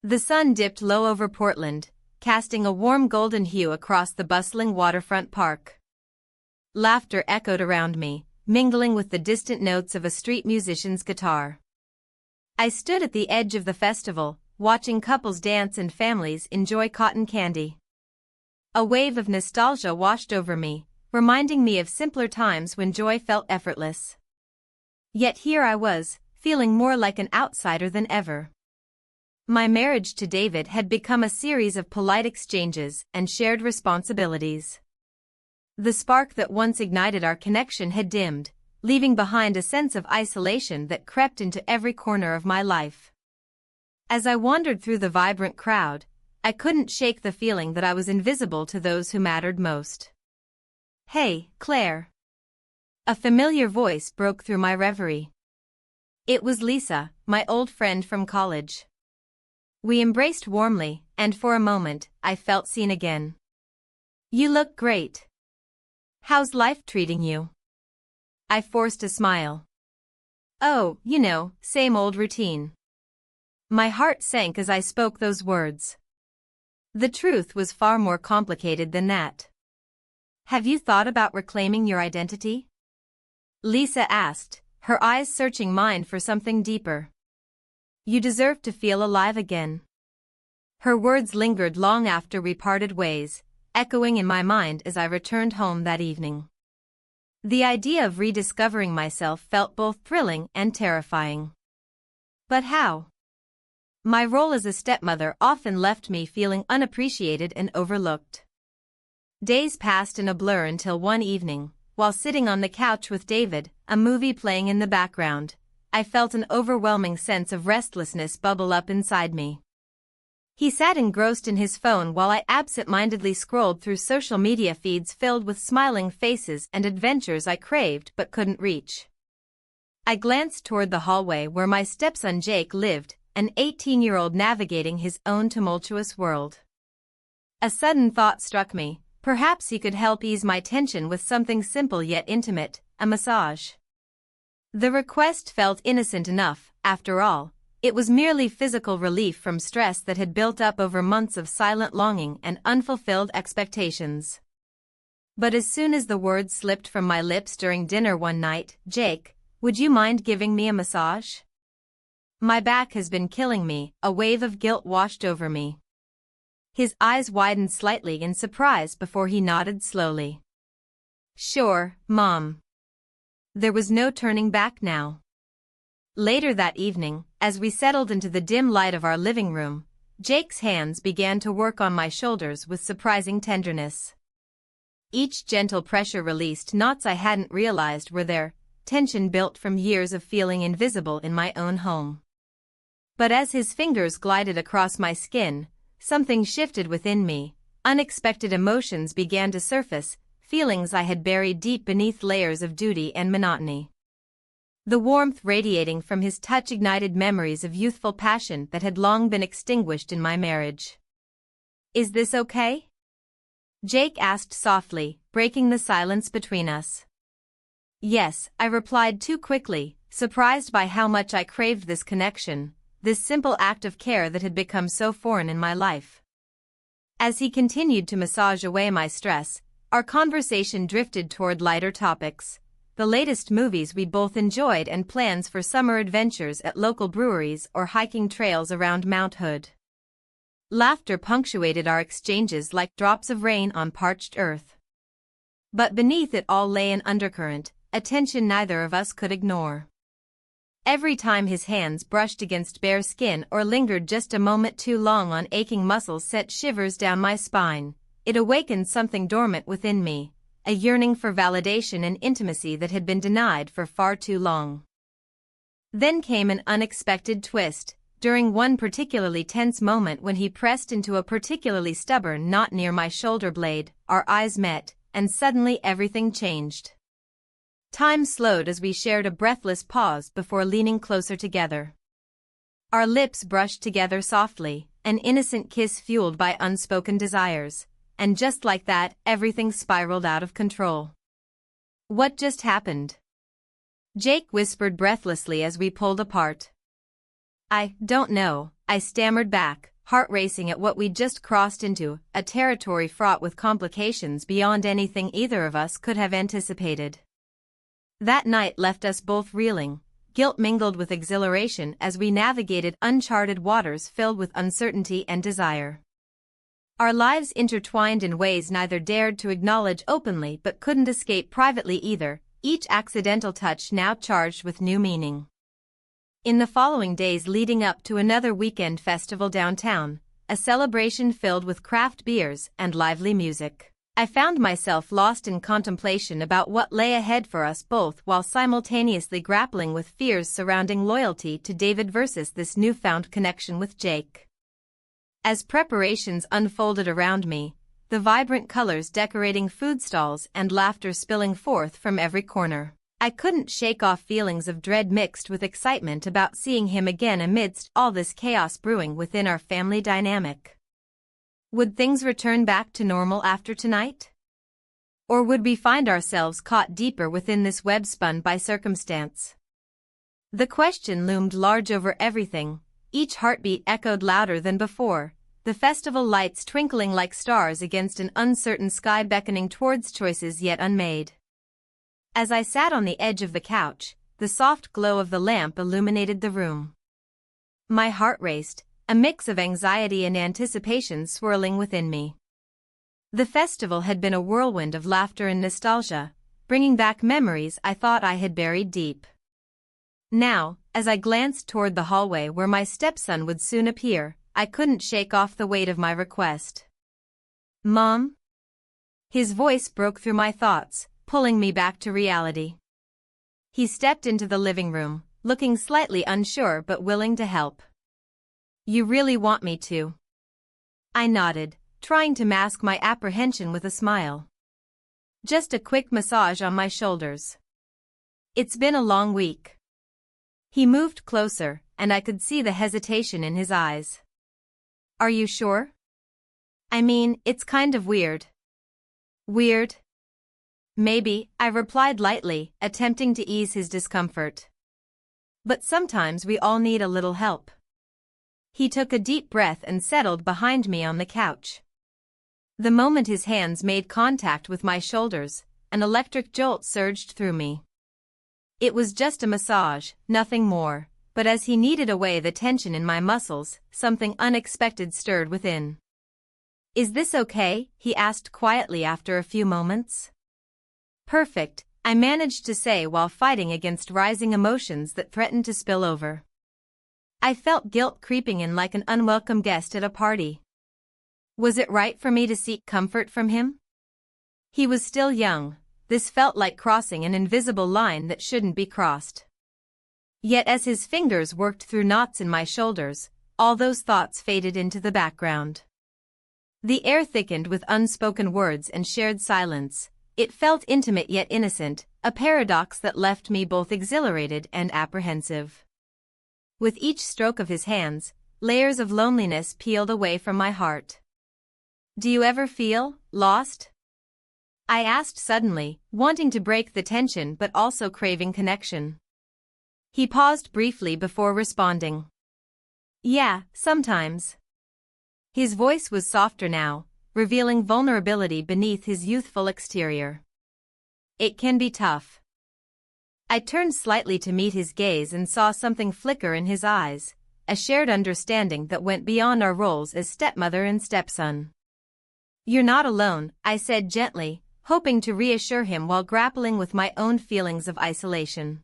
The sun dipped low over Portland, casting a warm golden hue across the bustling waterfront park. Laughter echoed around me, mingling with the distant notes of a street musician's guitar. I stood at the edge of the festival, watching couples dance and families enjoy cotton candy. A wave of nostalgia washed over me, reminding me of simpler times when joy felt effortless. Yet here I was, feeling more like an outsider than ever. My marriage to David had become a series of polite exchanges and shared responsibilities. The spark that once ignited our connection had dimmed, leaving behind a sense of isolation that crept into every corner of my life. As I wandered through the vibrant crowd, I couldn't shake the feeling that I was invisible to those who mattered most. "Hey, Claire." A familiar voice broke through my reverie. It was Lisa, my old friend from college. We embraced warmly, and for a moment, I felt seen again. "You look great. How's life treating you?" I forced a smile. "Oh, same old routine." My heart sank as I spoke those words. The truth was far more complicated than that. "Have you thought about reclaiming your identity?" Lisa asked, her eyes searching mine for something deeper. "You deserve to feel alive again." Her words lingered long after we parted ways, echoing in my mind as I returned home that evening. The idea of rediscovering myself felt both thrilling and terrifying. But how? My role as a stepmother often left me feeling unappreciated and overlooked. Days passed in a blur until one evening, while sitting on the couch with David, a movie playing in the background, I felt an overwhelming sense of restlessness bubble up inside me. He sat engrossed in his phone while I absent-mindedly scrolled through social media feeds filled with smiling faces and adventures I craved but couldn't reach. I glanced toward the hallway where my stepson Jake lived, an 18-year-old navigating his own tumultuous world. A sudden thought struck me, perhaps he could help ease my tension with something simple yet intimate, a massage. The request felt innocent enough, after all. It was merely physical relief from stress that had built up over months of silent longing and unfulfilled expectations. But as soon as the words slipped from my lips during dinner one night, "Jake, would you mind giving me a massage?" My back has been killing me, a wave of guilt washed over me. His eyes widened slightly in surprise before he nodded slowly. "Sure, Mom." There was no turning back now. Later that evening, as we settled into the dim light of our living room, Jake's hands began to work on my shoulders with surprising tenderness. Each gentle pressure released knots I hadn't realized were there, tension built from years of feeling invisible in my own home. But as his fingers glided across my skin, something shifted within me. Unexpected emotions began to surface, feelings I had buried deep beneath layers of duty and monotony. The warmth radiating from his touch ignited memories of youthful passion that had long been extinguished in my marriage. "Is this okay?" Jake asked softly, breaking the silence between us. "Yes," I replied too quickly, surprised by how much I craved this connection, this simple act of care that had become so foreign in my life. As he continued to massage away my stress, our conversation drifted toward lighter topics, the latest movies we both enjoyed and plans for summer adventures at local breweries or hiking trails around Mount Hood. Laughter punctuated our exchanges like drops of rain on parched earth. But beneath it all lay an undercurrent, a tension neither of us could ignore. Every time his hands brushed against bare skin or lingered just a moment too long on aching muscles sent shivers down my spine, it awakened something dormant within me, a yearning for validation and intimacy that had been denied for far too long. Then came an unexpected twist, during one particularly tense moment when he pressed into a particularly stubborn knot near my shoulder blade. Our eyes met, and suddenly everything changed. Time slowed as we shared a breathless pause before leaning closer together. Our lips brushed together softly, an innocent kiss fueled by unspoken desires, and just like that, everything spiraled out of control. "What just happened?" Jake whispered breathlessly as we pulled apart. "I don't know," I stammered back, heart racing at what we'd just crossed into, a territory fraught with complications beyond anything either of us could have anticipated. That night left us both reeling, guilt mingled with exhilaration as we navigated uncharted waters filled with uncertainty and desire. Our lives intertwined in ways neither dared to acknowledge openly but couldn't escape privately either, each accidental touch now charged with new meaning. In the following days leading up to another weekend festival downtown, a celebration filled with craft beers and lively music, I found myself lost in contemplation about what lay ahead for us both while simultaneously grappling with fears surrounding loyalty to David versus this newfound connection with Jake. As preparations unfolded around me, the vibrant colors decorating food stalls and laughter spilling forth from every corner, I couldn't shake off feelings of dread mixed with excitement about seeing him again amidst all this chaos brewing within our family dynamic. Would things return back to normal after tonight? Or would we find ourselves caught deeper within this web spun by circumstance? The question loomed large over everything. Each heartbeat echoed louder than before, the festival lights twinkling like stars against an uncertain sky beckoning towards choices yet unmade. As I sat on the edge of the couch, the soft glow of the lamp illuminated the room. My heart raced, a mix of anxiety and anticipation swirling within me. The festival had been a whirlwind of laughter and nostalgia, bringing back memories I thought I had buried deep. Now, as I glanced toward the hallway where my stepson would soon appear, I couldn't shake off the weight of my request. "Mom?" His voice broke through my thoughts, pulling me back to reality. He stepped into the living room, looking slightly unsure but willing to help. "You really want me to?" I nodded, trying to mask my apprehension with a smile. "Just a quick massage on my shoulders. It's been a long week." He moved closer, and I could see the hesitation in his eyes. "Are you sure? I mean, it's kind of weird." "Weird?" "Maybe," I replied lightly, attempting to ease his discomfort. "But sometimes we all need a little help." He took a deep breath and settled behind me on the couch. The moment his hands made contact with my shoulders, an electric jolt surged through me. It was just a massage, nothing more, but as he kneaded away the tension in my muscles, something unexpected stirred within. "Is this okay?" he asked quietly after a few moments. "Perfect," I managed to say while fighting against rising emotions that threatened to spill over. I felt guilt creeping in like an unwelcome guest at a party. Was it right for me to seek comfort from him? He was still young. This felt like crossing an invisible line that shouldn't be crossed. Yet as his fingers worked through knots in my shoulders, all those thoughts faded into the background. The air thickened with unspoken words and shared silence. It felt intimate yet innocent, a paradox that left me both exhilarated and apprehensive. With each stroke of his hands, layers of loneliness peeled away from my heart. "Do you ever feel lost?" I asked suddenly, wanting to break the tension but also craving connection. He paused briefly before responding. "Yeah, sometimes." His voice was softer now, revealing vulnerability beneath his youthful exterior. "It can be tough." I turned slightly to meet his gaze and saw something flicker in his eyes, a shared understanding that went beyond our roles as stepmother and stepson. "You're not alone," I said gently, hoping to reassure him while grappling with my own feelings of isolation.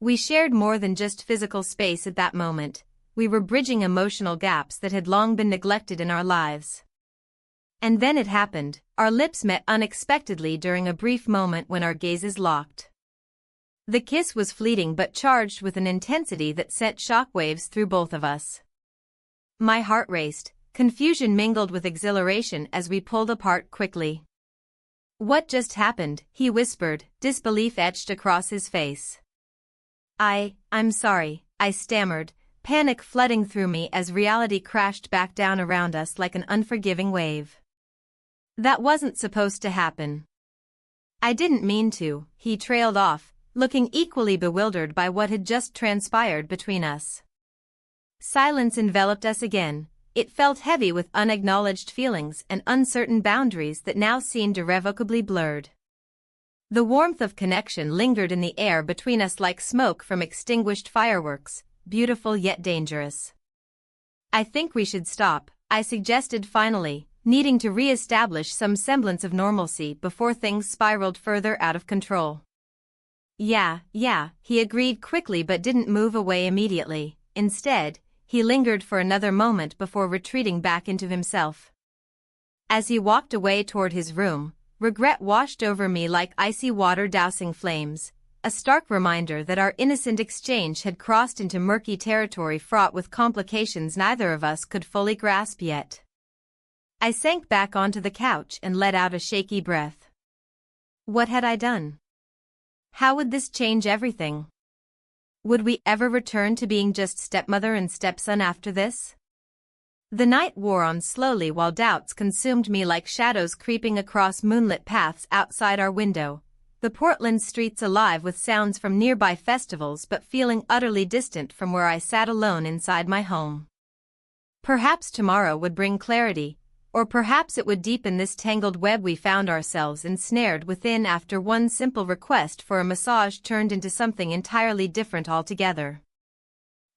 We shared more than just physical space at that moment. We were bridging emotional gaps that had long been neglected in our lives. And then it happened, our lips met unexpectedly during a brief moment when our gazes locked. The kiss was fleeting but charged with an intensity that sent shockwaves through both of us. My heart raced, confusion mingled with exhilaration as we pulled apart quickly. "What just happened?" he whispered, disbelief etched across his face. I'm sorry," I stammered, panic flooding through me as reality crashed back down around us like an unforgiving wave. "That wasn't supposed to happen." "I didn't mean to," he trailed off, looking equally bewildered by what had just transpired between us. Silence enveloped us again, It felt heavy with unacknowledged feelings and uncertain boundaries that now seemed irrevocably blurred. The warmth of connection lingered in the air between us like smoke from extinguished fireworks, beautiful yet dangerous. "I think we should stop," I suggested finally, needing to re-establish some semblance of normalcy before things spiraled further out of control. Yeah, he agreed quickly but didn't move away immediately. Instead, he lingered for another moment before retreating back into himself. As he walked away toward his room, regret washed over me like icy water dousing flames, a stark reminder that our innocent exchange had crossed into murky territory fraught with complications neither of us could fully grasp yet. I sank back onto the couch and let out a shaky breath. What had I done? How would this change everything? Would we ever return to being just stepmother and stepson after this? The night wore on slowly while doubts consumed me like shadows creeping across moonlit paths outside our window, the Portland streets alive with sounds from nearby festivals but feeling utterly distant from where I sat alone inside my home. Perhaps tomorrow would bring clarity, or perhaps it would deepen this tangled web we found ourselves ensnared within after one simple request for a massage turned into something entirely different altogether.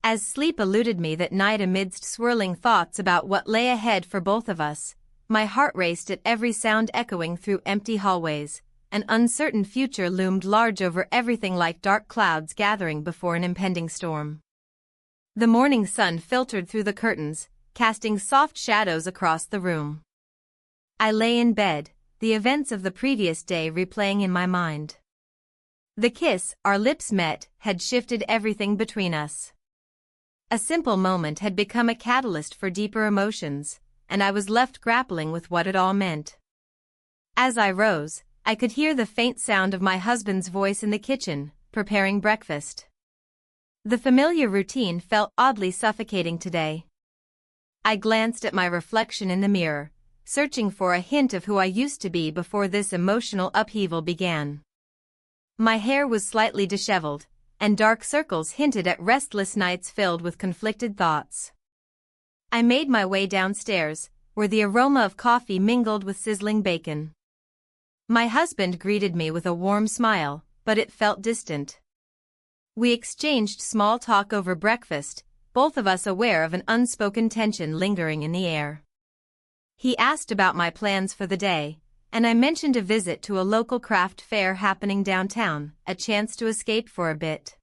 As sleep eluded me that night amidst swirling thoughts about what lay ahead for both of us, my heart raced at every sound echoing through empty hallways. An uncertain future loomed large over everything like dark clouds gathering before an impending storm. The morning sun filtered through the curtains, casting soft shadows across the room. I lay in bed, the events of the previous day replaying in my mind. The kiss our lips met had shifted everything between us. A simple moment had become a catalyst for deeper emotions, and I was left grappling with what it all meant. As I rose, I could hear the faint sound of my husband's voice in the kitchen, preparing breakfast. The familiar routine felt oddly suffocating today. I glanced at my reflection in the mirror, searching for a hint of who I used to be before this emotional upheaval began. My hair was slightly disheveled, and dark circles hinted at restless nights filled with conflicted thoughts. I made my way downstairs, where the aroma of coffee mingled with sizzling bacon. My husband greeted me with a warm smile, but it felt distant. We exchanged small talk over breakfast, both of us aware of an unspoken tension lingering in the air. He asked about my plans for the day, and I mentioned a visit to a local craft fair happening downtown, a chance to escape for a bit.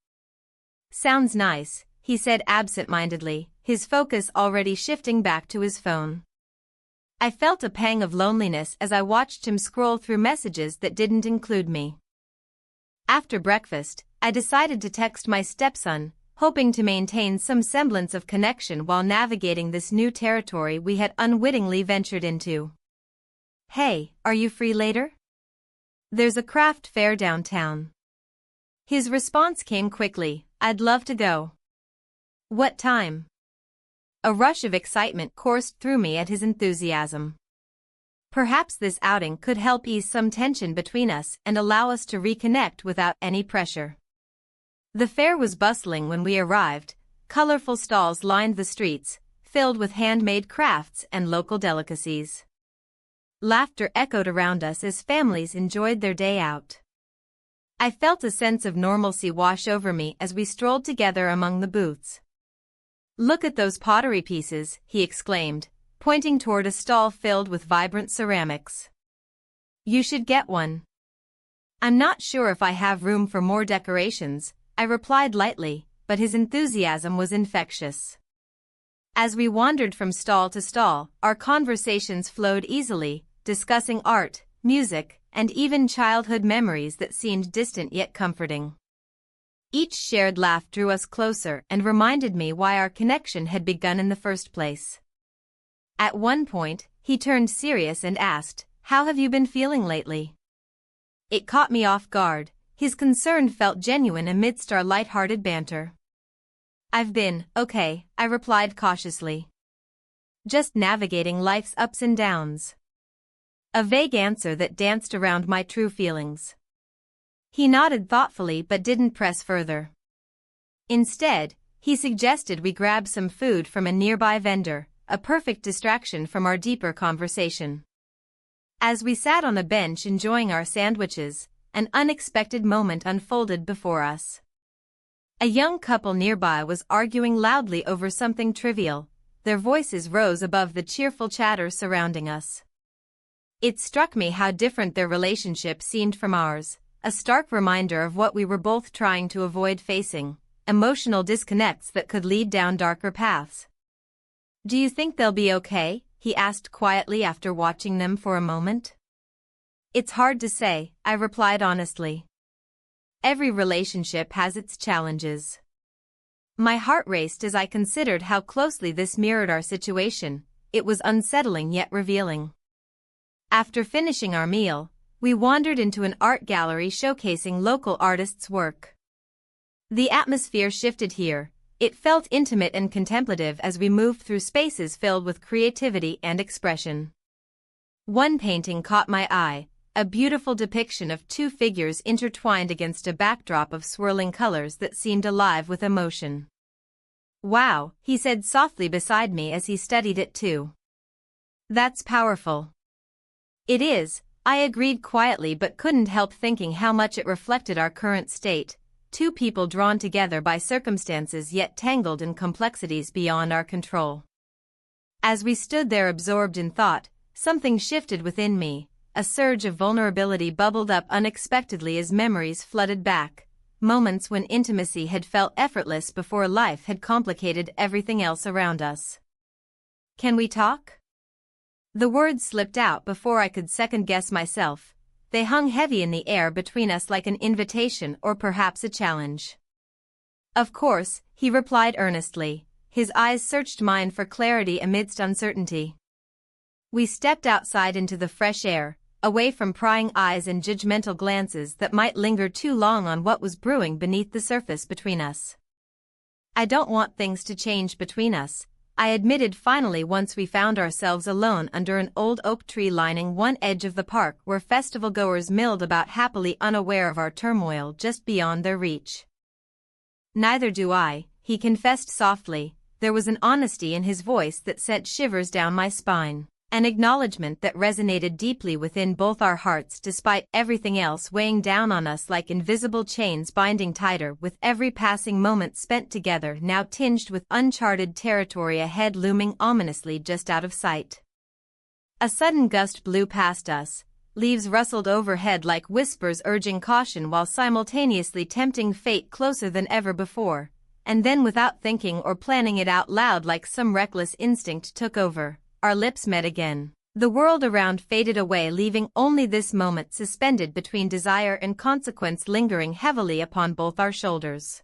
"Sounds nice," he said absent-mindedly, his focus already shifting back to his phone. I felt a pang of loneliness as I watched him scroll through messages that didn't include me. After breakfast, I decided to text my stepson, hoping to maintain some semblance of connection while navigating this new territory we had unwittingly ventured into. "Hey, are you free later? There's a craft fair downtown." His response came quickly, "I'd love to go." "What time?" A rush of excitement coursed through me at his enthusiasm. Perhaps this outing could help ease some tension between us and allow us to reconnect without any pressure. The fair was bustling when we arrived, colorful stalls lined the streets, filled with handmade crafts and local delicacies. Laughter echoed around us as families enjoyed their day out. I felt a sense of normalcy wash over me as we strolled together among the booths. "Look at those pottery pieces," he exclaimed, pointing toward a stall filled with vibrant ceramics. "You should get one." "I'm not sure if I have room for more decorations," I replied lightly, but his enthusiasm was infectious. As we wandered from stall to stall, our conversations flowed easily, discussing art, music, and even childhood memories that seemed distant yet comforting. Each shared laugh drew us closer and reminded me why our connection had begun in the first place. At one point, he turned serious and asked, "How have you been feeling lately?" It caught me off guard. His concern felt genuine amidst our light-hearted banter. "I've been okay," I replied cautiously. "Just navigating life's ups and downs." A vague answer that danced around my true feelings. He nodded thoughtfully but didn't press further. Instead, he suggested we grab some food from a nearby vendor, a perfect distraction from our deeper conversation. As we sat on a bench enjoying our sandwiches, an unexpected moment unfolded before us. A young couple nearby was arguing loudly over something trivial. Their voices rose above the cheerful chatter surrounding us. It struck me how different their relationship seemed from ours, a stark reminder of what we were both trying to avoid facing, emotional disconnects that could lead down darker paths. "Do you think they'll be okay?" he asked quietly after watching them for a moment. "It's hard to say," I replied honestly. "Every relationship has its challenges." My heart raced as I considered how closely this mirrored our situation. It was unsettling yet revealing. After finishing our meal, we wandered into an art gallery showcasing local artists' work. The atmosphere shifted here. It felt intimate and contemplative as we moved through spaces filled with creativity and expression. One painting caught my eye, a beautiful depiction of two figures intertwined against a backdrop of swirling colors that seemed alive with emotion. "Wow," he said softly beside me as he studied it too. "That's powerful." "It is," I agreed quietly but couldn't help thinking how much it reflected our current state. Two people drawn together by circumstances yet tangled in complexities beyond our control. As we stood there absorbed in thought, something shifted within me. A surge of vulnerability bubbled up unexpectedly as memories flooded back, moments when intimacy had felt effortless before life had complicated everything else around us. "Can we talk?" The words slipped out before I could second-guess myself. They hung heavy in the air between us like an invitation or perhaps a challenge. "Of course," he replied earnestly. His eyes searched mine for clarity amidst uncertainty. We stepped outside into the fresh air, away from prying eyes and judgmental glances that might linger too long on what was brewing beneath the surface between us. "I don't want things to change between us," I admitted finally once we found ourselves alone under an old oak tree lining one edge of the park where festival-goers milled about happily unaware of our turmoil just beyond their reach. "Neither do I," he confessed softly. There was an honesty in his voice that sent shivers down my spine, an acknowledgement that resonated deeply within both our hearts despite everything else weighing down on us like invisible chains binding tighter with every passing moment spent together, now tinged with uncharted territory ahead looming ominously just out of sight. A sudden gust blew past us. Leaves rustled overhead like whispers urging caution while simultaneously tempting fate closer than ever before, and then without thinking or planning it out loud like some reckless instinct took over. Our lips met again. The world around faded away, leaving only this moment suspended between desire and consequence lingering heavily upon both our shoulders.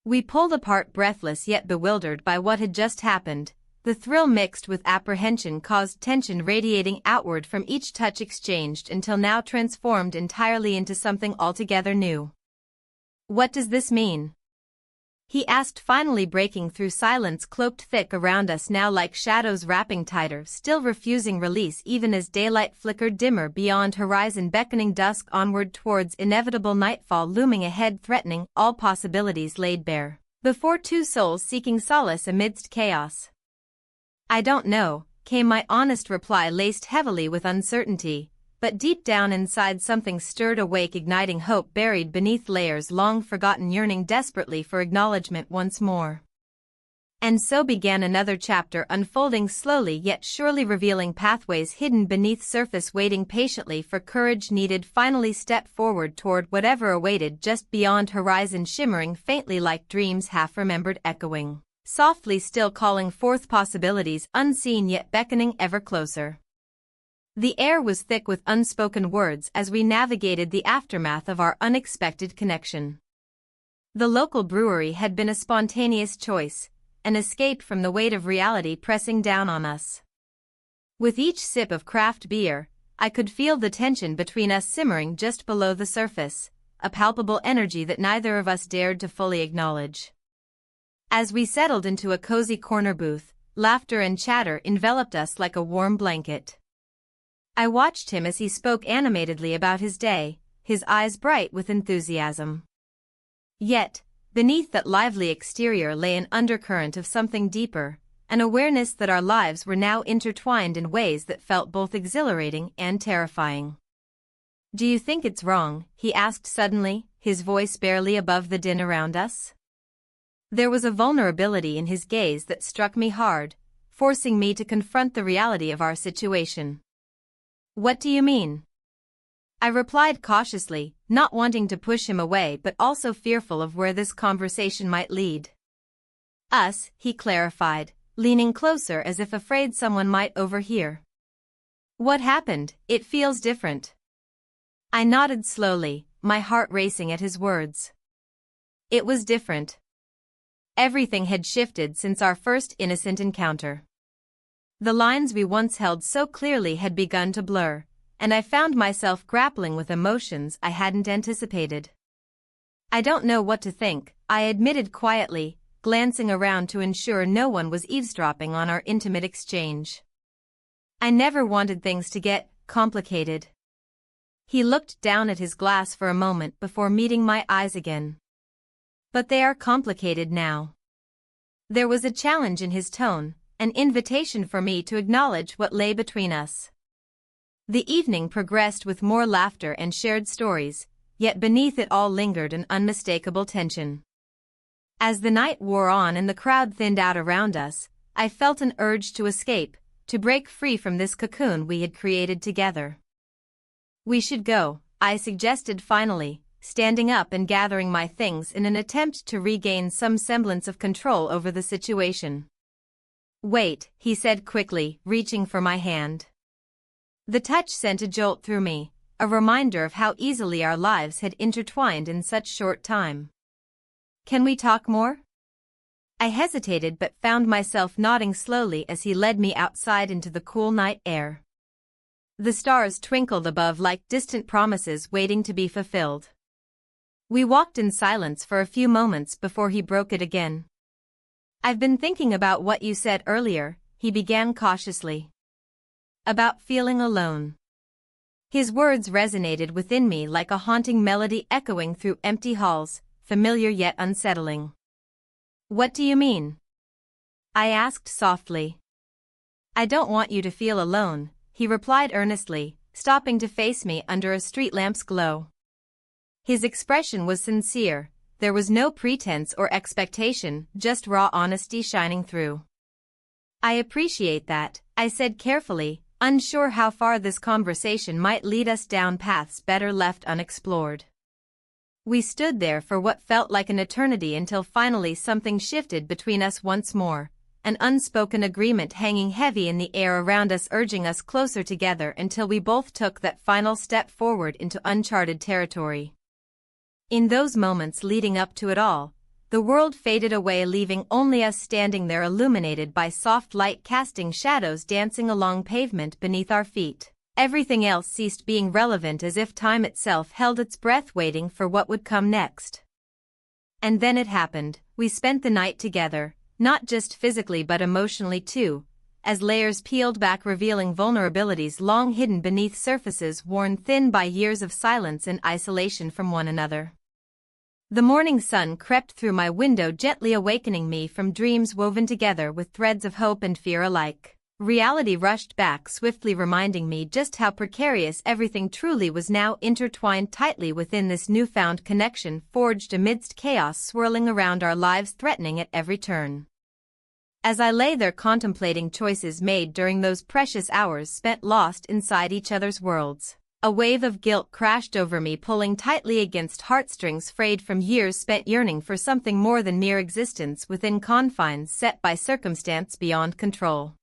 We pulled apart, breathless yet bewildered by what had just happened. The thrill mixed with apprehension caused tension radiating outward from each touch exchanged until now transformed entirely into something altogether new. "What does this mean?" he asked, finally breaking through silence cloaked thick around us now like shadows wrapping tighter, still refusing release even as daylight flickered dimmer beyond horizon, beckoning dusk onward towards inevitable nightfall looming ahead, threatening all possibilities laid bare before two souls seeking solace amidst chaos. "I don't know," came my honest reply, laced heavily with uncertainty. But deep down inside something stirred awake, igniting hope buried beneath layers long forgotten, yearning desperately for acknowledgement once more. And so began another chapter, unfolding slowly yet surely, revealing pathways hidden beneath surface, waiting patiently for courage needed finally step forward toward whatever awaited just beyond horizon, shimmering faintly like dreams half remembered, echoing softly, still calling forth possibilities unseen yet beckoning ever closer. The air was thick with unspoken words as we navigated the aftermath of our unexpected connection. The local brewery had been a spontaneous choice, an escape from the weight of reality pressing down on us. With each sip of craft beer, I could feel the tension between us simmering just below the surface, a palpable energy that neither of us dared to fully acknowledge. As we settled into a cozy corner booth, laughter and chatter enveloped us like a warm blanket. I watched him as he spoke animatedly about his day, his eyes bright with enthusiasm. Yet, beneath that lively exterior lay an undercurrent of something deeper, an awareness that our lives were now intertwined in ways that felt both exhilarating and terrifying. "Do you think it's wrong?" he asked suddenly, his voice barely above the din around us. There was a vulnerability in his gaze that struck me hard, forcing me to confront the reality of our situation. "What do you mean?" I replied cautiously, not wanting to push him away but also fearful of where this conversation might lead. "Us," he clarified, leaning closer as if afraid someone might overhear. "What happened? It feels different." I nodded slowly, my heart racing at his words. It was different. Everything had shifted since our first innocent encounter. The lines we once held so clearly had begun to blur, and I found myself grappling with emotions I hadn't anticipated. "I don't know what to think," I admitted quietly, glancing around to ensure no one was eavesdropping on our intimate exchange. "I never wanted things to get complicated." He looked down at his glass for a moment before meeting my eyes again. "But they are complicated now." There was a challenge in his tone, an invitation for me to acknowledge what lay between us. The evening progressed with more laughter and shared stories, yet beneath it all lingered an unmistakable tension. As the night wore on and the crowd thinned out around us, I felt an urge to escape, to break free from this cocoon we had created together. "We should go," I suggested finally, standing up and gathering my things in an attempt to regain some semblance of control over the situation. "Wait," he said quickly, reaching for my hand. The touch sent a jolt through me, a reminder of how easily our lives had intertwined in such short time. "Can we talk more?" I hesitated but found myself nodding slowly as he led me outside into the cool night air. The stars twinkled above like distant promises waiting to be fulfilled. We walked in silence for a few moments before he broke it again. "I've been thinking about what you said earlier," he began cautiously. "About feeling alone." His words resonated within me like a haunting melody echoing through empty halls, familiar yet unsettling. "What do you mean?" I asked softly. "I don't want you to feel alone," he replied earnestly, stopping to face me under a street lamp's glow. His expression was sincere, there was no pretense or expectation, just raw honesty shining through. "I appreciate that," I said carefully, unsure how far this conversation might lead us down paths better left unexplored. We stood there for what felt like an eternity until finally something shifted between us once more, an unspoken agreement hanging heavy in the air around us, urging us closer together until we both took that final step forward into uncharted territory. In those moments leading up to it all, the world faded away, leaving only us standing there, illuminated by soft light casting shadows dancing along pavement beneath our feet. Everything else ceased being relevant, as if time itself held its breath waiting for what would come next. And then it happened. We spent the night together, not just physically but emotionally too, as layers peeled back revealing vulnerabilities long hidden beneath surfaces worn thin by years of silence and isolation from one another. The morning sun crept through my window, gently awakening me from dreams woven together with threads of hope and fear alike. Reality rushed back swiftly, reminding me just how precarious everything truly was, now intertwined tightly within this newfound connection forged amidst chaos swirling around our lives, threatening at every turn. As I lay there contemplating choices made during those precious hours spent lost inside each other's worlds, a wave of guilt crashed over me, pulling tightly against heartstrings frayed from years spent yearning for something more than mere existence within confines set by circumstance beyond control.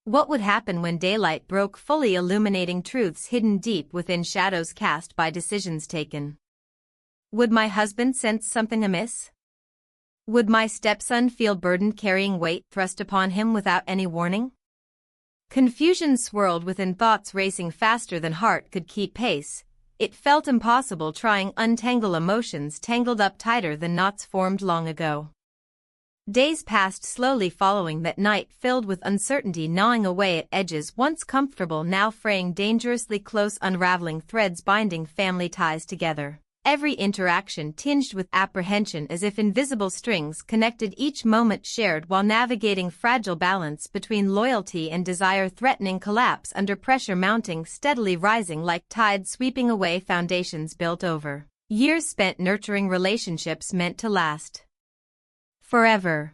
What would happen when daylight broke fully, illuminating truths hidden deep within shadows cast by decisions taken? Would my husband sense something amiss? Would my stepson feel burdened, carrying weight thrust upon him without any warning? Confusion swirled within, thoughts racing faster than heart could keep pace. It felt impossible, trying untangle emotions tangled up tighter than knots formed long ago. Days passed slowly following that night, filled with uncertainty gnawing away at edges once comfortable, now fraying dangerously close, unraveling threads binding family ties together. every interaction tinged with apprehension as if invisible strings connected each moment shared while navigating fragile balance between loyalty and desire, threatening collapse under pressure mounting, steadily rising like tide sweeping away foundations built over years spent nurturing relationships meant to last forever.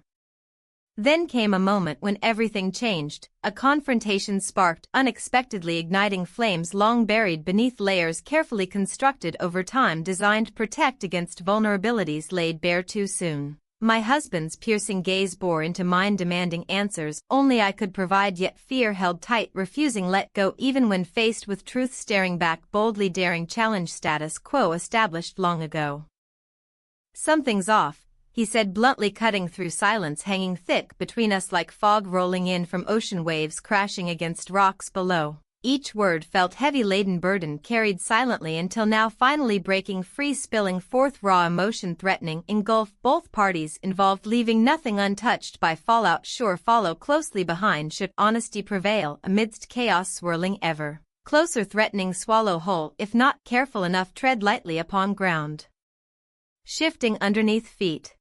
Then came a moment when everything changed, a confrontation sparked unexpectedly, igniting flames long buried beneath layers carefully constructed over time designed to protect against vulnerabilities laid bare too soon. My husband's piercing gaze bore into mine, demanding answers only I could provide, yet fear held tight, refusing let go even when faced with truth, staring back boldly, daring challenge status quo established long ago. "Something's off," he said bluntly, cutting through silence hanging thick between us like fog rolling in from ocean waves crashing against rocks below. Each word felt heavy, laden burden carried silently until now finally breaking free, spilling forth raw emotion, threatening engulf both parties involved, leaving nothing untouched by fallout. Sure, follow closely behind should honesty prevail amidst chaos swirling ever closer, threatening swallow whole if not careful enough, tread lightly upon ground shifting underneath feet.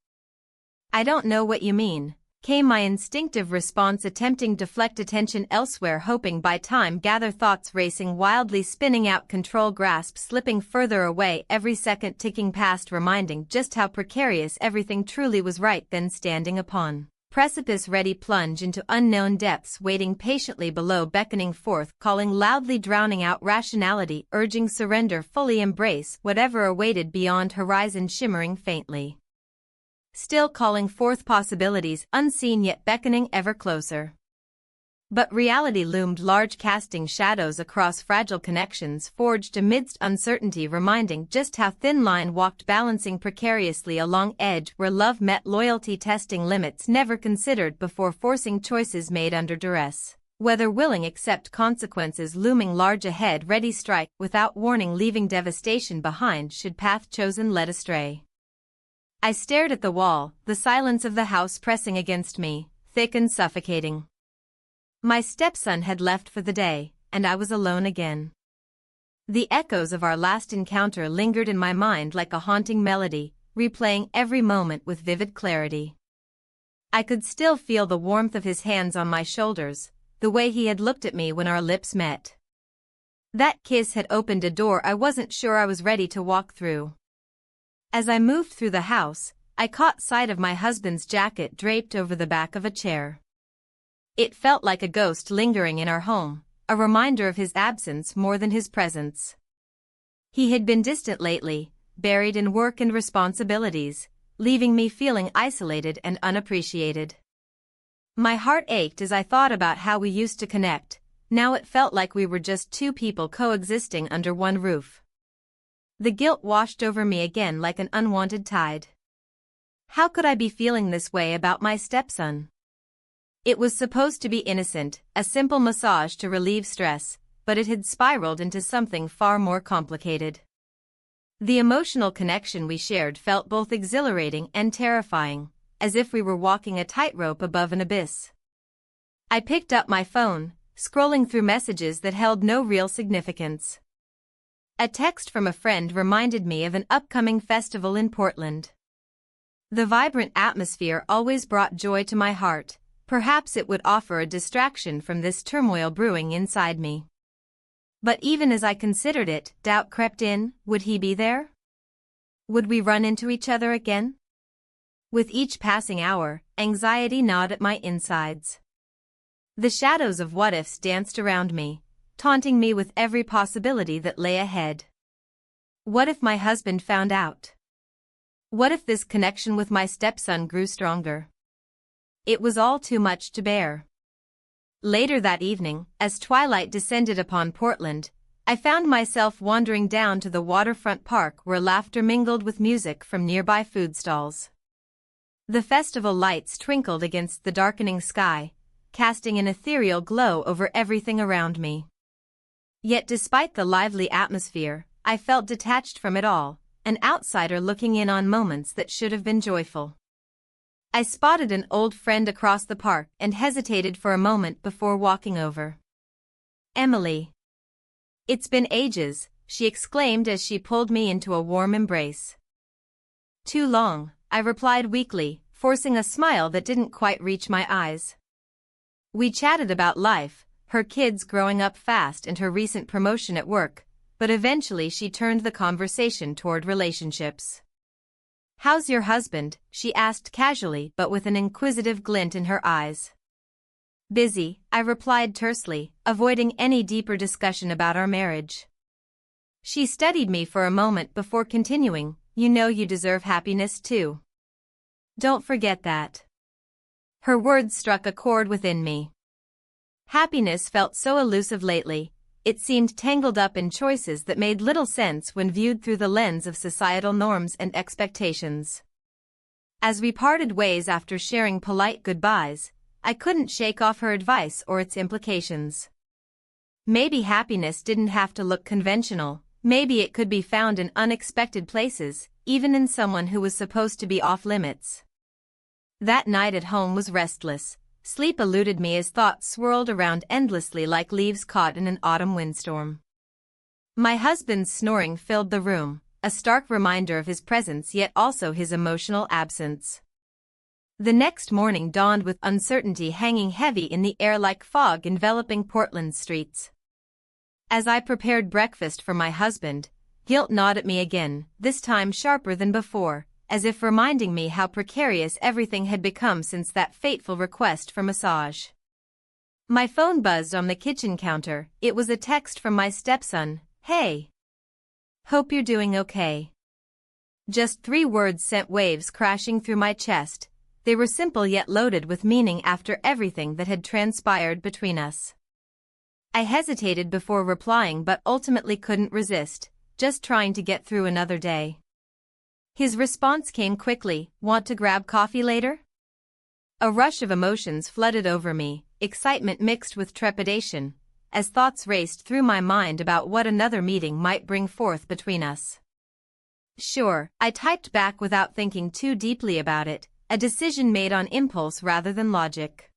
"I don't know what you mean," came my instinctive response, attempting to deflect attention elsewhere, hoping by time gather, thoughts racing wildly, spinning out control grasp, slipping further away, every second ticking past, reminding just how precarious everything truly was. Right then, standing upon precipice, ready plunge into unknown depths, waiting patiently below, beckoning forth, calling loudly, drowning out rationality, urging surrender, fully embrace whatever awaited beyond horizon, shimmering faintly, still calling forth possibilities unseen yet beckoning ever closer. But reality loomed large, casting shadows across fragile connections forged amidst uncertainty, reminding just how thin line walked, balancing precariously along edge where love met loyalty, testing limits never considered before, forcing choices made under duress, whether willing accept consequences looming large ahead, ready strike without warning, leaving devastation behind should path chosen led astray. I stared at the wall, the silence of the house pressing against me, thick and suffocating. My stepson had left for the day, and I was alone again. The echoes of our last encounter lingered in my mind like a haunting melody, replaying every moment with vivid clarity. I could still feel the warmth of his hands on my shoulders, the way he had looked at me when our lips met. That kiss had opened a door I wasn't sure I was ready to walk through. As I moved through the house, I caught sight of my husband's jacket draped over the back of a chair. It felt like a ghost lingering in our home, a reminder of his absence more than his presence. He had been distant lately, buried in work and responsibilities, leaving me feeling isolated and unappreciated. My heart ached as I thought about how we used to connect. Now it felt like we were just two people coexisting under one roof. The guilt washed over me again like an unwanted tide. How could I be feeling this way about my stepson? It was supposed to be innocent, a simple massage to relieve stress, but it had spiraled into something far more complicated. The emotional connection we shared felt both exhilarating and terrifying, as if we were walking a tightrope above an abyss. I picked up my phone, scrolling through messages that held no real significance. A text from a friend reminded me of an upcoming festival in Portland. The vibrant atmosphere always brought joy to my heart. Perhaps it would offer a distraction from this turmoil brewing inside me. But even as I considered it, doubt crept in. Would he be there? Would we run into each other again? With each passing hour, anxiety gnawed at my insides. The shadows of what-ifs danced around me, taunting me with every possibility that lay ahead. What if my husband found out? What if this connection with my stepson grew stronger? It was all too much to bear. Later that evening, as twilight descended upon Portland, I found myself wandering down to the waterfront park where laughter mingled with music from nearby food stalls. The festival lights twinkled against the darkening sky, casting an ethereal glow over everything around me. Yet despite the lively atmosphere, I felt detached from it all, an outsider looking in on moments that should have been joyful. I spotted an old friend across the park and hesitated for a moment before walking over. "Emily. It's been ages," she exclaimed as she pulled me into a warm embrace. Too long, I replied weakly, forcing a smile that didn't quite reach my eyes. We chatted about life, her kids growing up fast and her recent promotion at work, but eventually she turned the conversation toward relationships. "How's your husband?" she asked casually but with an inquisitive glint in her eyes. "Busy," I replied tersely, avoiding any deeper discussion about our marriage. She studied me for a moment before continuing, "You know you deserve happiness too. Don't forget that." Her words struck a chord within me. Happiness felt so elusive lately, it seemed tangled up in choices that made little sense when viewed through the lens of societal norms and expectations. As we parted ways after sharing polite goodbyes, I couldn't shake off her advice or its implications. Maybe happiness didn't have to look conventional, maybe it could be found in unexpected places, even in someone who was supposed to be off limits. That night at home was restless. Sleep eluded me as thoughts swirled around endlessly like leaves caught in an autumn windstorm. My husband's snoring filled the room, a stark reminder of his presence yet also his emotional absence. The next morning dawned with uncertainty hanging heavy in the air like fog enveloping Portland's streets. As I prepared breakfast for my husband, guilt gnawed at me again, this time sharper than before, as if reminding me how precarious everything had become since that fateful request for massage. My phone buzzed on the kitchen counter. It was a text from my stepson. "Hey. Hope you're doing okay." Just 3 words sent waves crashing through my chest. They were simple yet loaded with meaning after everything that had transpired between us. I hesitated before replying but ultimately couldn't resist, just trying to get through another day. His response came quickly, "Want to grab coffee later?" A rush of emotions flooded over me, excitement mixed with trepidation, as thoughts raced through my mind about what another meeting might bring forth between us. "Sure," I typed back without thinking too deeply about it, a decision made on impulse rather than logic.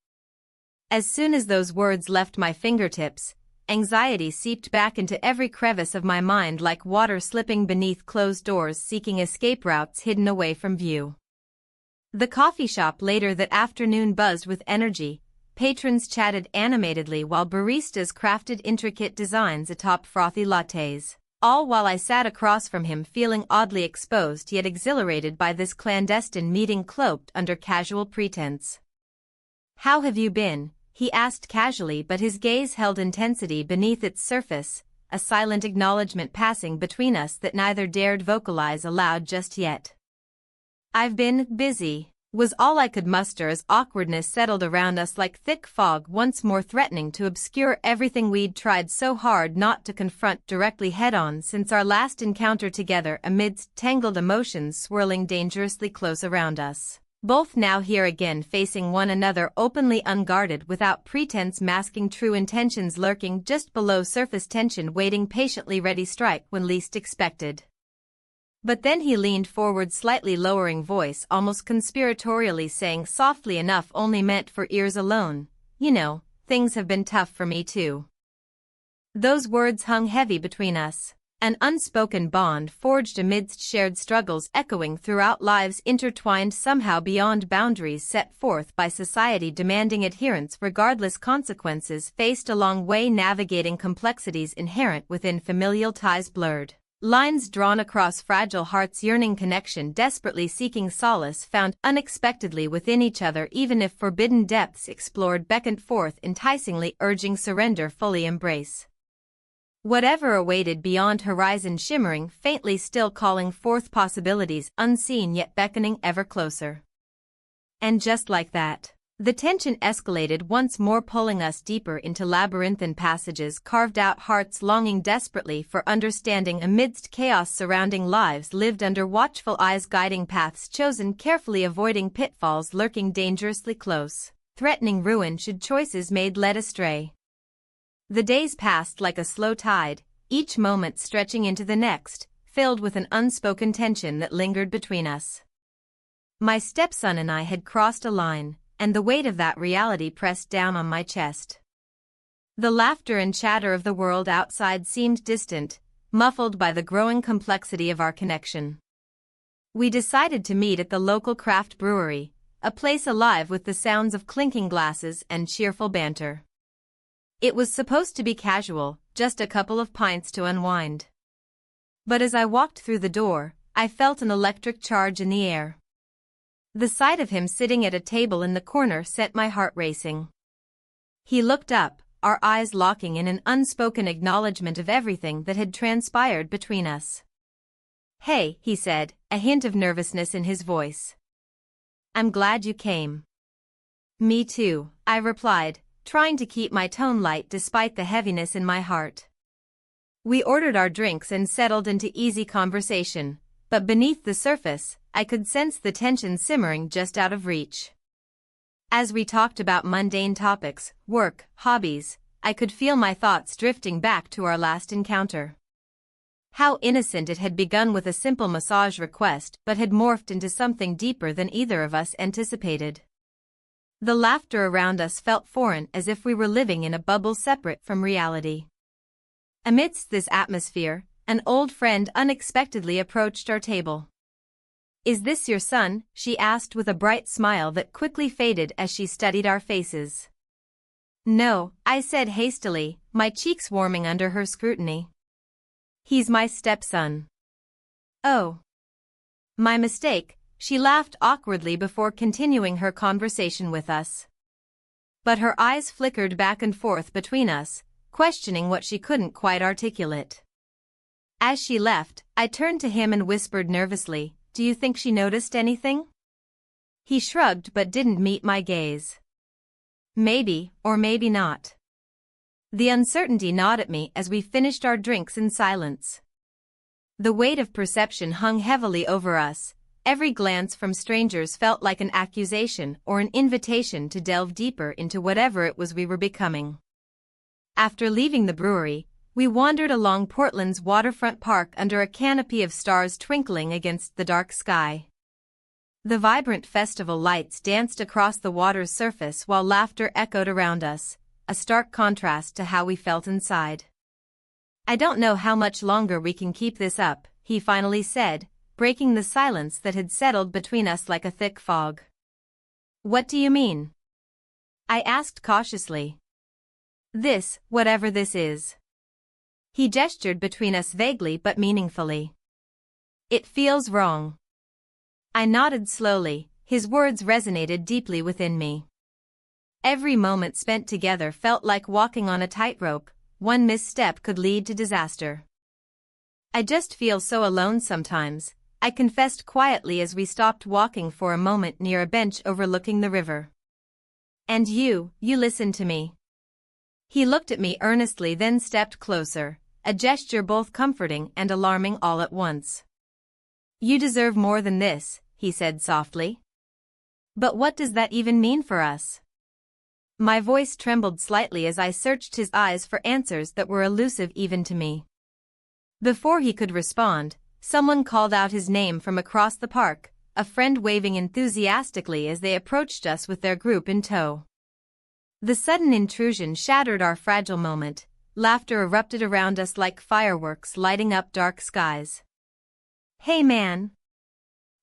As soon as those words left my fingertips, anxiety seeped back into every crevice of my mind like water slipping beneath closed doors seeking escape routes hidden away from view. The coffee shop later that afternoon buzzed with energy. Patrons chatted animatedly while baristas crafted intricate designs atop frothy lattes, all while I sat across from him feeling oddly exposed yet exhilarated by this clandestine meeting cloaked under casual pretense. "How have you been?" he asked casually but his gaze held intensity beneath its surface, a silent acknowledgement passing between us that neither dared vocalize aloud just yet. "I've been busy," was all I could muster as awkwardness settled around us like thick fog once more threatening to obscure everything we'd tried so hard not to confront directly head-on since our last encounter together amidst tangled emotions swirling dangerously close around us. Both now here again facing one another openly unguarded without pretense masking true intentions lurking just below surface tension waiting patiently ready strike when least expected. But then he leaned forward slightly lowering voice almost conspiratorially saying softly enough only meant for ears alone, "You know, things have been tough for me too." Those words hung heavy between us. An unspoken bond forged amidst shared struggles echoing throughout lives intertwined somehow beyond boundaries set forth by society demanding adherence regardless consequences faced a long way navigating complexities inherent within familial ties blurred. Lines drawn across fragile hearts yearning connection desperately seeking solace found unexpectedly within each other even if forbidden depths explored beckoned forth enticingly urging surrender fully embrace. Whatever awaited beyond horizon shimmering faintly still calling forth possibilities unseen yet beckoning ever closer. And just like that, the tension escalated once more pulling us deeper into labyrinthine passages carved out hearts longing desperately for understanding amidst chaos surrounding lives lived under watchful eyes guiding paths chosen carefully avoiding pitfalls lurking dangerously close, threatening ruin should choices made led astray. The days passed like a slow tide, each moment stretching into the next, filled with an unspoken tension that lingered between us. My stepson and I had crossed a line, and the weight of that reality pressed down on my chest. The laughter and chatter of the world outside seemed distant, muffled by the growing complexity of our connection. We decided to meet at the local craft brewery, a place alive with the sounds of clinking glasses and cheerful banter. It was supposed to be casual, just a couple of pints to unwind. But as I walked through the door, I felt an electric charge in the air. The sight of him sitting at a table in the corner set my heart racing. He looked up, our eyes locking in an unspoken acknowledgement of everything that had transpired between us. "Hey," he said, a hint of nervousness in his voice. "I'm glad you came." "Me too," I replied, trying to keep my tone light despite the heaviness in my heart. We ordered our drinks and settled into easy conversation, but beneath the surface, I could sense the tension simmering just out of reach. As we talked about mundane topics, work, hobbies, I could feel my thoughts drifting back to our last encounter. How innocent it had begun with a simple massage request but had morphed into something deeper than either of us anticipated. The laughter around us felt foreign, as if we were living in a bubble separate from reality. Amidst this atmosphere, an old friend unexpectedly approached our table. "Is this your son?" she asked with a bright smile that quickly faded as she studied our faces. "No," I said hastily, my cheeks warming under her scrutiny. "He's my stepson." "Oh. My mistake," she laughed awkwardly before continuing her conversation with us. But her eyes flickered back and forth between us, questioning what she couldn't quite articulate. As she left, I turned to him and whispered nervously, "Do you think she noticed anything?" He shrugged but didn't meet my gaze. "Maybe, or maybe not." The uncertainty gnawed at me as we finished our drinks in silence. The weight of perception hung heavily over us. Every glance from strangers felt like an accusation or an invitation to delve deeper into whatever it was we were becoming. After leaving the brewery, we wandered along Portland's waterfront park under a canopy of stars twinkling against the dark sky. The vibrant festival lights danced across the water's surface while laughter echoed around us, a stark contrast to how we felt inside. "I don't know how much longer we can keep this up," he finally said, breaking the silence that had settled between us like a thick fog. "What do you mean?" I asked cautiously. "This, whatever this is." He gestured between us vaguely but meaningfully. "It feels wrong." I nodded slowly, his words resonated deeply within me. Every moment spent together felt like walking on a tightrope. One misstep could lead to disaster. "I just feel so alone sometimes," I confessed quietly as we stopped walking for a moment near a bench overlooking the river. "And you listen to me." He looked at me earnestly, then stepped closer, a gesture both comforting and alarming all at once. "You deserve more than this," he said softly. "But what does that even mean for us?" My voice trembled slightly as I searched his eyes for answers that were elusive even to me. Before he could respond, someone called out his name from across the park, a friend waving enthusiastically as they approached us with their group in tow. The sudden intrusion shattered our fragile moment. Laughter erupted around us like fireworks lighting up dark skies. "Hey man!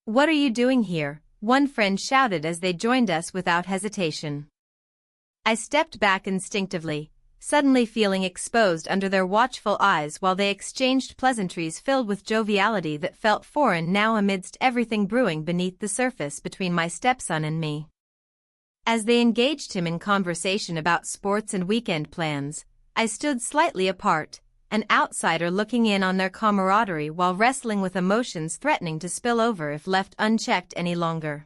What are you doing here?" one friend shouted as they joined us without hesitation. I stepped back instinctively, suddenly feeling exposed under their watchful eyes while they exchanged pleasantries filled with joviality that felt foreign now amidst everything brewing beneath the surface between my stepson and me. As they engaged him in conversation about sports and weekend plans, I stood slightly apart, an outsider looking in on their camaraderie while wrestling with emotions threatening to spill over if left unchecked any longer.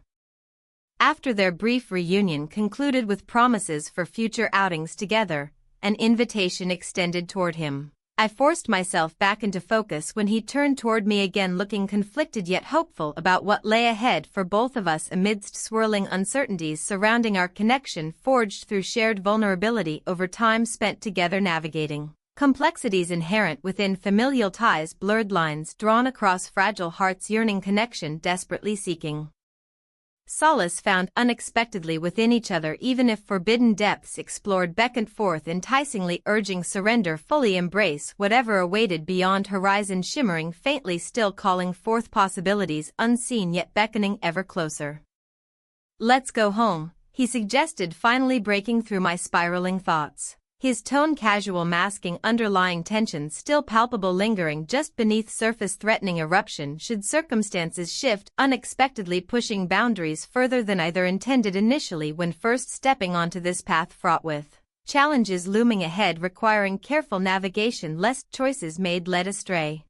After their brief reunion concluded with promises for future outings together, an invitation extended toward him, I forced myself back into focus when he turned toward me again, looking conflicted yet hopeful about what lay ahead for both of us amidst swirling uncertainties surrounding our connection forged through shared vulnerability over time spent together navigating complexities inherent within familial ties, blurred lines drawn across fragile hearts yearning connection desperately seeking. solace found unexpectedly within each other even if forbidden depths explored beckoned forth enticingly urging surrender fully embrace whatever awaited beyond horizon shimmering faintly still calling forth possibilities unseen yet beckoning ever closer. "Let's go home," he suggested finally breaking through my spiraling thoughts. His tone casual masking underlying tension still palpable lingering just beneath surface threatening eruption should circumstances shift unexpectedly pushing boundaries further than either intended initially when first stepping onto this path fraught with challenges looming ahead requiring careful navigation lest choices made led astray.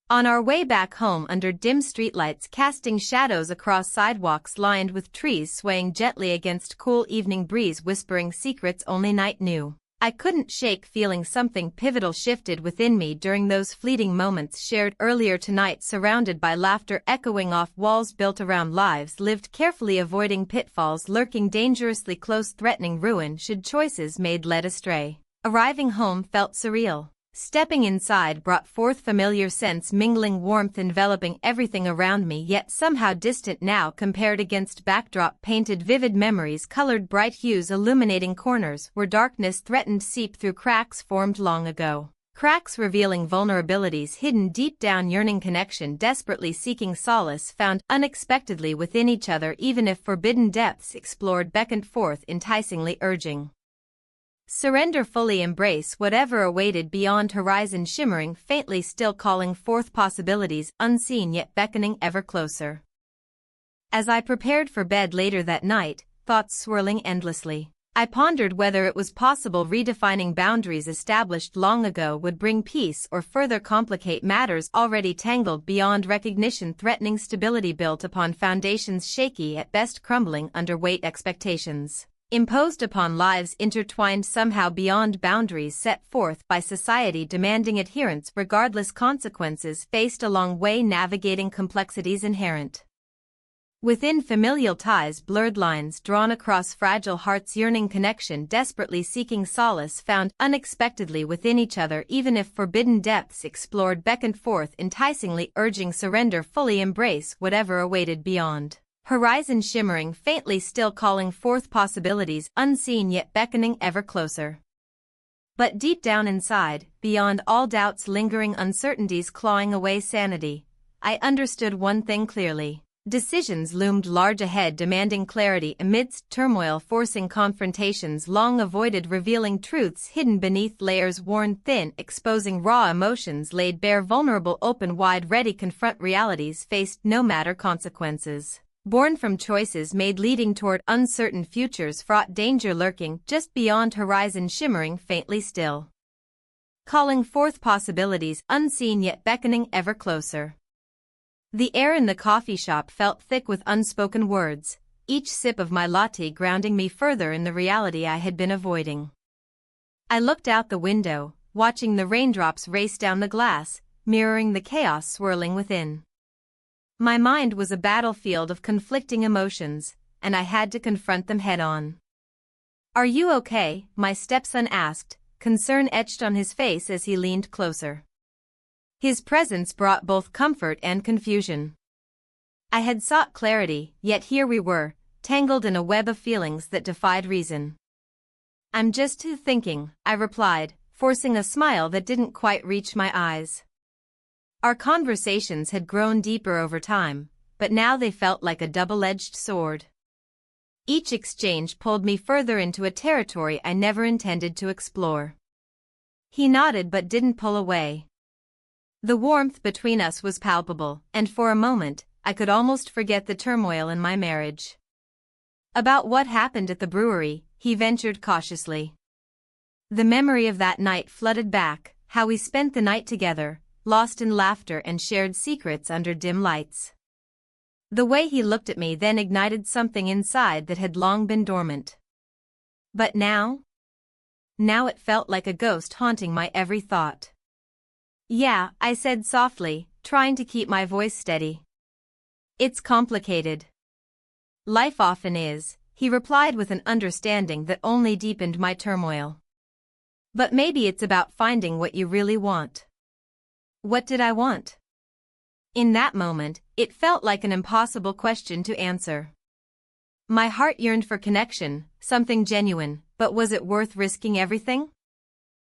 On our way back home under dim streetlights casting shadows across sidewalks lined with trees swaying gently against cool evening breeze whispering secrets only night knew, I couldn't shake feeling something pivotal shifted within me during those fleeting moments shared earlier tonight surrounded by laughter echoing off walls built around lives lived carefully avoiding pitfalls lurking dangerously close threatening ruin should choices made led astray. Arriving home felt surreal. Stepping inside brought forth familiar scents mingling warmth enveloping everything around me yet somehow distant now compared against backdrop painted vivid memories colored bright hues illuminating corners where darkness threatened seep through cracks formed long ago. Cracks revealing vulnerabilities hidden deep down yearning connection desperately seeking solace found unexpectedly within each other even if forbidden depths explored beckoned forth enticingly urging. Surrender fully embrace whatever awaited beyond horizon shimmering faintly still calling forth possibilities unseen yet beckoning ever closer. As I prepared for bed later that night, thoughts swirling endlessly, I pondered whether it was possible redefining boundaries established long ago would bring peace or further complicate matters already tangled beyond recognition threatening stability built upon foundations shaky at best crumbling under weight expectations imposed upon lives intertwined somehow beyond boundaries set forth by society demanding adherence regardless consequences faced a long way navigating complexities inherent within familial ties blurred lines drawn across fragile hearts yearning connection desperately seeking solace found unexpectedly within each other even if forbidden depths explored beckoned forth enticingly urging surrender fully embrace whatever awaited beyond. Horizon shimmering faintly still calling forth possibilities unseen yet beckoning ever closer. But deep down inside, beyond all doubts lingering uncertainties clawing away sanity, I understood one thing clearly. Decisions loomed large ahead demanding clarity amidst turmoil forcing confrontations long avoided revealing truths hidden beneath layers worn thin exposing raw emotions laid bare vulnerable open wide ready confront realities faced no matter consequences. Born from choices made leading toward uncertain futures fraught danger lurking just beyond horizon shimmering faintly still. Calling forth possibilities unseen yet beckoning ever closer. The air in the coffee shop felt thick with unspoken words, each sip of my latte grounding me further in the reality I had been avoiding. I looked out the window, watching the raindrops race down the glass, mirroring the chaos swirling within. My mind was a battlefield of conflicting emotions, and I had to confront them head-on. "Are you okay?" my stepson asked, concern etched on his face as he leaned closer. His presence brought both comfort and confusion. I had sought clarity, yet here we were, tangled in a web of feelings that defied reason. "I'm just thinking," I replied, forcing a smile that didn't quite reach my eyes. Our conversations had grown deeper over time, but now they felt like a double-edged sword. Each exchange pulled me further into a territory I never intended to explore. He nodded but didn't pull away. The warmth between us was palpable, and for a moment, I could almost forget the turmoil in my marriage. "About what happened at the brewery," he ventured cautiously. The memory of that night flooded back, how we spent the night together, lost in laughter and shared secrets under dim lights. The way he looked at me then ignited something inside that had long been dormant. But now? Now it felt like a ghost haunting my every thought. "Yeah," I said softly, trying to keep my voice steady. "It's complicated." "Life often is," he replied with an understanding that only deepened my turmoil. "But maybe it's about finding what you really want." What did I want? In that moment, it felt like an impossible question to answer. My heart yearned for connection, something genuine, but was it worth risking everything?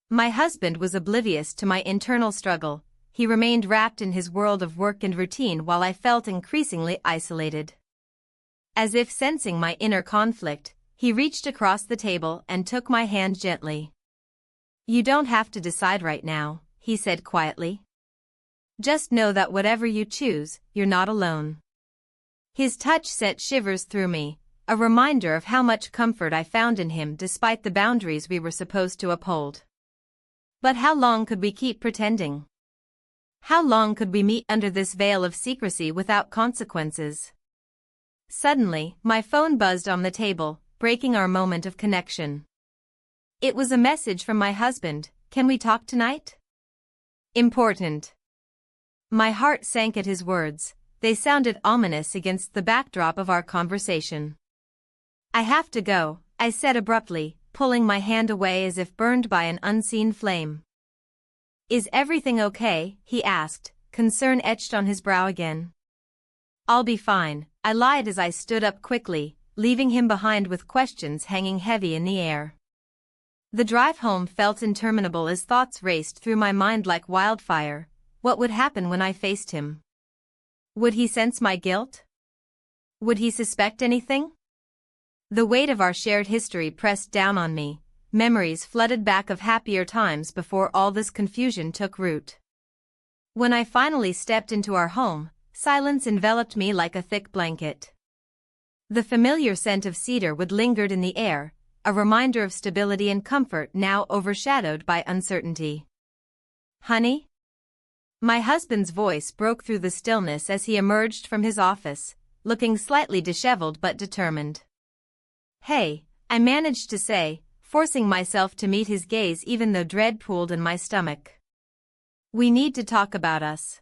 My husband was oblivious to my internal struggle. He remained wrapped in his world of work and routine while I felt increasingly isolated. As if sensing my inner conflict, he reached across the table and took my hand gently. "You don't have to decide right now," he said quietly. "Just know that whatever you choose, you're not alone." His touch sent shivers through me, a reminder of how much comfort I found in him despite the boundaries we were supposed to uphold. But how long could we keep pretending? How long could we meet under this veil of secrecy without consequences? Suddenly, my phone buzzed on the table, breaking our moment of connection. It was a message from my husband. "Can we talk tonight?" Important. My heart sank at his words. They sounded ominous against the backdrop of our conversation. "I have to go," I said abruptly, pulling my hand away as if burned by an unseen flame. "Is everything okay?" he asked, concern etched on his brow again. "I'll be fine," I lied as I stood up quickly, leaving him behind with questions hanging heavy in the air. The drive home felt interminable as thoughts raced through my mind like wildfire. What would happen when I faced him? Would he sense my guilt? Would he suspect anything? The weight of our shared history pressed down on me. Memories flooded back of happier times before all this confusion took root. When I finally stepped into our home, silence enveloped me like a thick blanket. The familiar scent of cedar wood lingered in the air, a reminder of stability and comfort now overshadowed by uncertainty. "Honey?" My husband's voice broke through the stillness as he emerged from his office, looking slightly disheveled but determined. "Hey," I managed to say, forcing myself to meet his gaze even though dread pooled in my stomach. "We need to talk about us."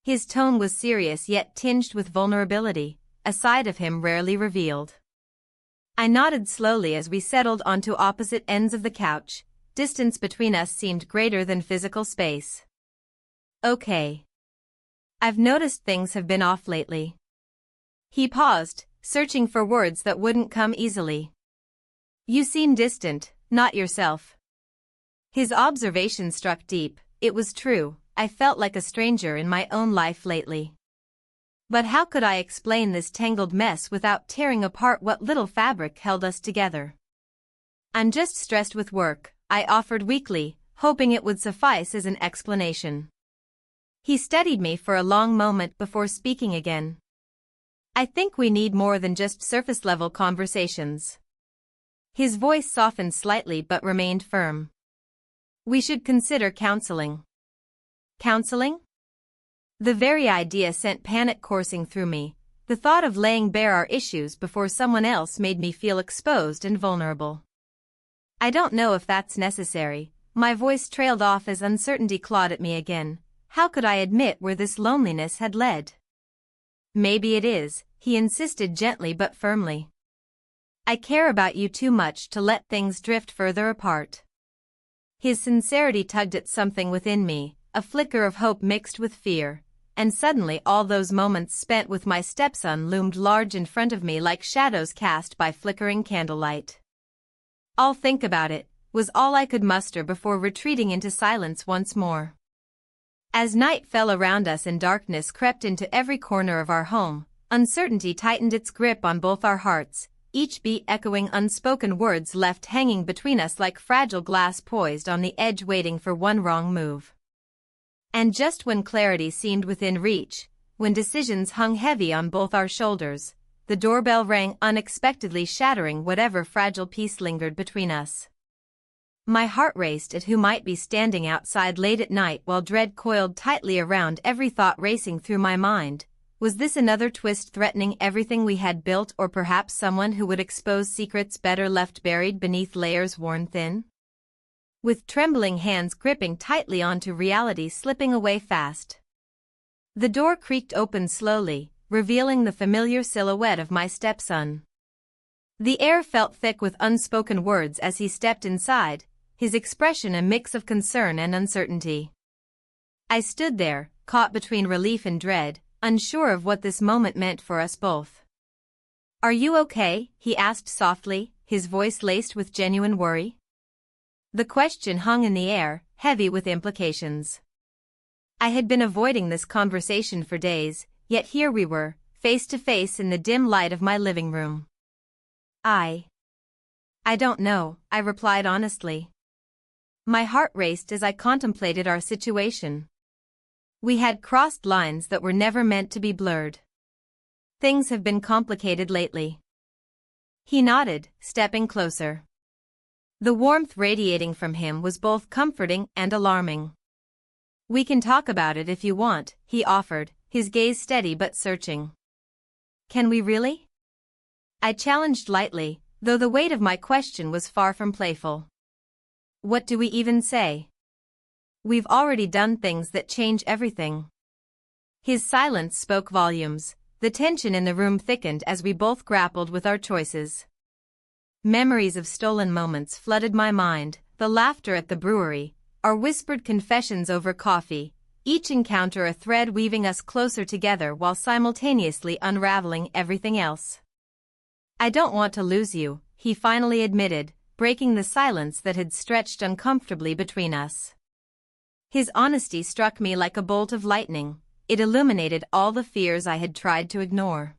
His tone was serious yet tinged with vulnerability, a side of him rarely revealed. I nodded slowly as we settled onto opposite ends of the couch. Distance between us seemed greater than physical space. "Okay. I've noticed things have been off lately." He paused, searching for words that wouldn't come easily. "You seem distant, not yourself." His observation struck deep. It was true, I felt like a stranger in my own life lately. But how could I explain this tangled mess without tearing apart what little fabric held us together? "I'm just stressed with work," I offered weakly, hoping it would suffice as an explanation. He studied me for a long moment before speaking again. "I think we need more than just surface-level conversations." His voice softened slightly but remained firm. "We should consider counseling." "Counseling?" The very idea sent panic coursing through me. The thought of laying bare our issues before someone else made me feel exposed and vulnerable. "I don't know if that's necessary." My voice trailed off as uncertainty clawed at me again. How could I admit where this loneliness had led? "Maybe it is," he insisted gently but firmly. "I care about you too much to let things drift further apart." His sincerity tugged at something within me, a flicker of hope mixed with fear, and suddenly all those moments spent with my stepson loomed large in front of me like shadows cast by flickering candlelight. "I'll think about it," was all I could muster before retreating into silence once more. As night fell around us and darkness crept into every corner of our home, uncertainty tightened its grip on both our hearts, each beat echoing unspoken words left hanging between us like fragile glass poised on the edge waiting for one wrong move. And just when clarity seemed within reach, when decisions hung heavy on both our shoulders, the doorbell rang unexpectedly, shattering whatever fragile peace lingered between us. My heart raced at who might be standing outside late at night while dread coiled tightly around every thought racing through my mind. Was this another twist threatening everything we had built, or perhaps someone who would expose secrets better left buried beneath layers worn thin? With trembling hands gripping tightly onto reality slipping away fast, the door creaked open slowly, revealing the familiar silhouette of my stepson. The air felt thick with unspoken words as he stepped inside, his expression a mix of concern and uncertainty. I stood there, caught between relief and dread, unsure of what this moment meant for us both. "Are you okay?" he asked softly, his voice laced with genuine worry. The question hung in the air, heavy with implications. I had been avoiding this conversation for days, yet here we were, face to face in the dim light of my living room. I don't know, I replied honestly. My heart raced as I contemplated our situation. We had crossed lines that were never meant to be blurred. Things have been complicated lately. He nodded, stepping closer. The warmth radiating from him was both comforting and alarming. "We can talk about it if you want," he offered, his gaze steady but searching. "Can we really?" I challenged lightly, though the weight of my question was far from playful. "What do we even say? We've already done things that change everything." His silence spoke volumes. The tension in the room thickened as we both grappled with our choices. Memories of stolen moments flooded my mind, the laughter at the brewery, our whispered confessions over coffee, each encounter a thread weaving us closer together while simultaneously unraveling everything else. "I don't want to lose you," he finally admitted, breaking the silence that had stretched uncomfortably between us. His honesty struck me like a bolt of lightning. It illuminated all the fears I had tried to ignore.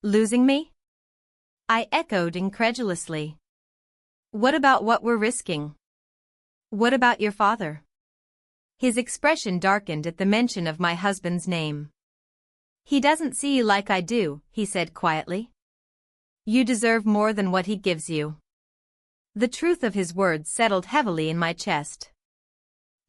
"Losing me?" I echoed incredulously. "What about what we're risking? What about your father?" His expression darkened at the mention of my husband's name. "He doesn't see you like I do," he said quietly. "You deserve more than what he gives you." The truth of his words settled heavily in my chest.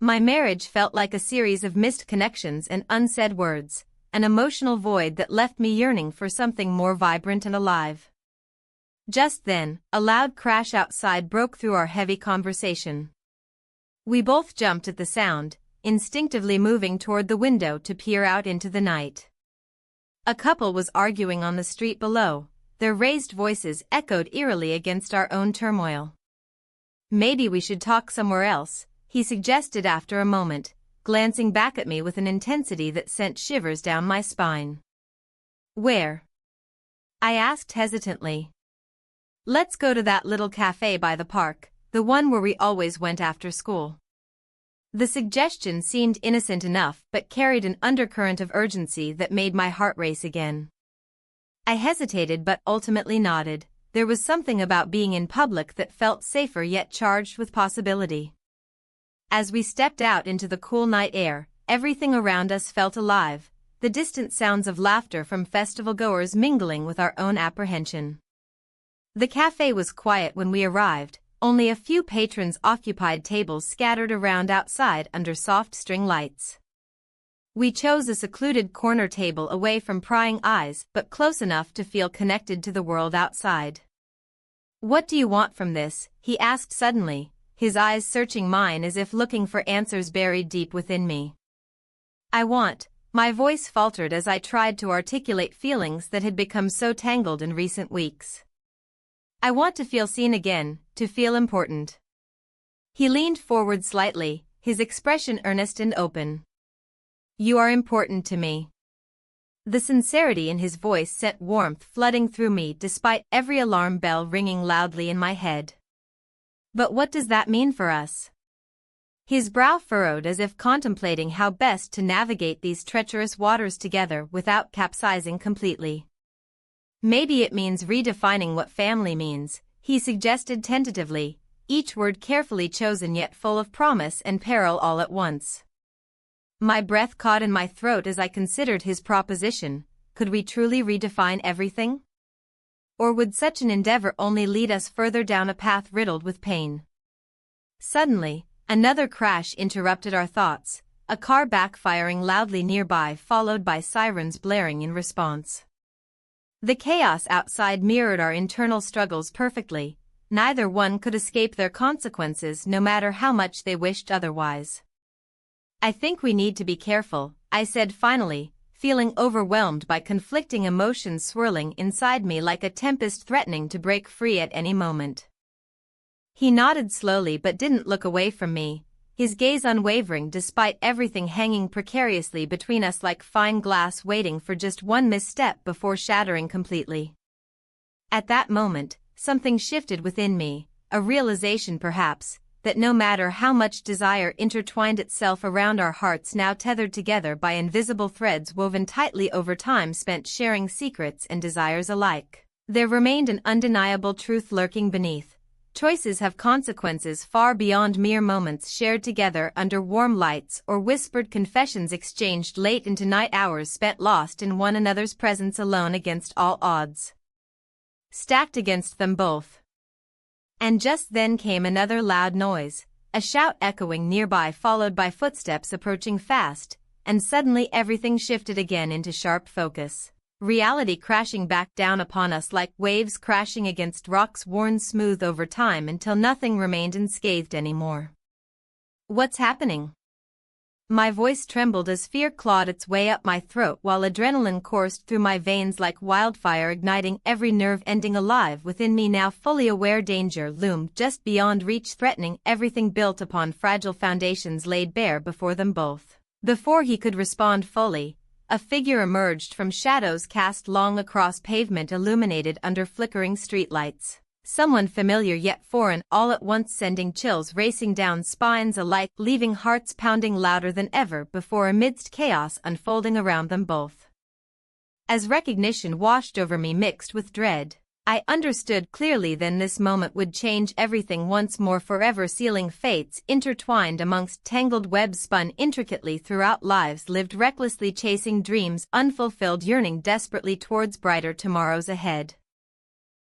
My marriage felt like a series of missed connections and unsaid words, an emotional void that left me yearning for something more vibrant and alive. Just then, a loud crash outside broke through our heavy conversation. We both jumped at the sound, instinctively moving toward the window to peer out into the night. A couple was arguing on the street below, their raised voices echoed eerily against our own turmoil. "Maybe we should talk somewhere else," he suggested after a moment, glancing back at me with an intensity that sent shivers down my spine. "Where?" I asked hesitantly. "Let's go to that little cafe by the park, the one where we always went after school." The suggestion seemed innocent enough but carried an undercurrent of urgency that made my heart race again. I hesitated but ultimately nodded. There was something about being in public that felt safer yet charged with possibility. As we stepped out into the cool night air, everything around us felt alive, the distant sounds of laughter from festival-goers mingling with our own apprehension. The cafe was quiet when we arrived, only a few patrons occupied tables scattered around outside under soft string lights. We chose a secluded corner table away from prying eyes but close enough to feel connected to the world outside. "What do you want from this?" he asked suddenly, his eyes searching mine as if looking for answers buried deep within me. My voice faltered as I tried to articulate feelings that had become so tangled in recent weeks. "I want to feel seen again, to feel important." He leaned forward slightly, his expression earnest and open. "You are important to me." The sincerity in his voice sent warmth flooding through me despite every alarm bell ringing loudly in my head. "But what does that mean for us?" His brow furrowed as if contemplating how best to navigate these treacherous waters together without capsizing completely. "Maybe it means redefining what family means," he suggested tentatively, each word carefully chosen yet full of promise and peril all at once. My breath caught in my throat as I considered his proposition. Could we truly redefine everything? Or would such an endeavor only lead us further down a path riddled with pain? Suddenly, another crash interrupted our thoughts, a car backfiring loudly nearby followed by sirens blaring in response. The chaos outside mirrored our internal struggles perfectly. Neither one could escape their consequences no matter how much they wished otherwise. "I think we need to be careful," I said finally, feeling overwhelmed by conflicting emotions swirling inside me like a tempest threatening to break free at any moment. He nodded slowly but didn't look away from me, his gaze unwavering despite everything hanging precariously between us like fine glass waiting for just one misstep before shattering completely. At that moment, something shifted within me, a realization perhaps, that no matter how much desire intertwined itself around our hearts now tethered together by invisible threads woven tightly over time spent sharing secrets and desires alike, there remained an undeniable truth lurking beneath. Choices have consequences far beyond mere moments shared together under warm lights or whispered confessions exchanged late into night hours spent lost in one another's presence alone against all odds. Stacked against them both. And just then came another loud noise, a shout echoing nearby followed by footsteps approaching fast, and suddenly everything shifted again into sharp focus. Reality crashing back down upon us like waves crashing against rocks worn smooth over time until nothing remained unscathed anymore. What's happening? My voice trembled as fear clawed its way up my throat while adrenaline coursed through my veins like wildfire, igniting every nerve ending alive within me. Now fully aware danger loomed just beyond reach, threatening everything built upon fragile foundations laid bare before them both. Before he could respond fully, a figure emerged from shadows cast long across pavement illuminated under flickering streetlights. Someone familiar yet foreign, all at once sending chills racing down spines alike, leaving hearts pounding louder than ever before amidst chaos unfolding around them both. As recognition washed over me mixed with dread, I understood clearly then this moment would change everything once more, forever sealing fates intertwined amongst tangled webs spun intricately throughout lives lived recklessly chasing dreams unfulfilled, yearning desperately towards brighter tomorrows ahead.